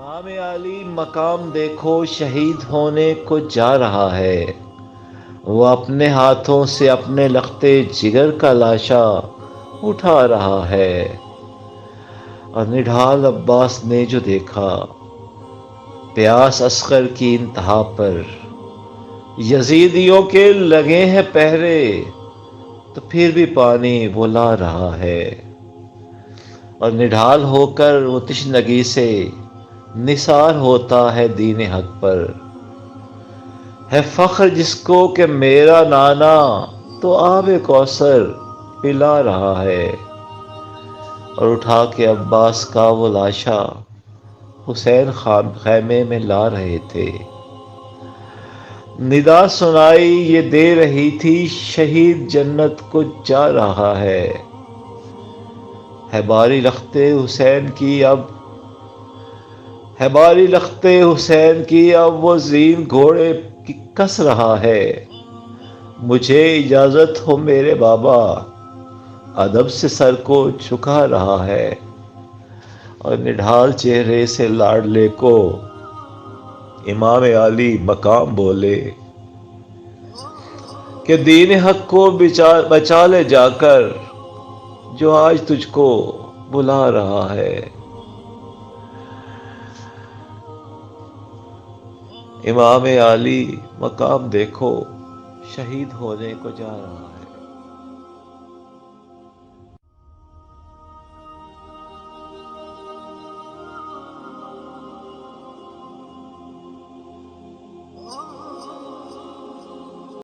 امام علی مقام دیکھو شہید ہونے کو جا رہا ہے۔ وہ اپنے ہاتھوں سے اپنے لختے جگر کا لاشا اٹھا رہا ہے۔ اور نڈھال عباس نے جو دیکھا، پیاس اصغر کی انتہا پر یزیدیوں کے لگے ہیں پہرے، تو پھر بھی پانی وہ لا رہا ہے۔ اور نڈھال ہو کر وہ تشنگی سے نثار ہوتا ہے دین حق پر۔ ہے فخر جس کو کہ میرا نانا تو آب کوثر پلا رہا ہے۔ اور اٹھا کے عباس کا وہ لاشا حسین خیمے میں لا رہے تھے۔ ندا سنائی یہ دے رہی تھی، شہید جنت کو جا رہا ہے۔ باری لختے حسین کی اب وہ زین گھوڑے کی کس رہا ہے۔ مجھے اجازت ہو میرے بابا، ادب سے سر کو جھکا رہا ہے۔ اور نڈھال چہرے سے لاڈلے کو امام علی مقام بولے کہ دین حق کو بچا لے جا کر، جو آج تجھ کو بلا رہا ہے۔ امام علی مقام دیکھو شہید ہونے کو جا رہا ہے۔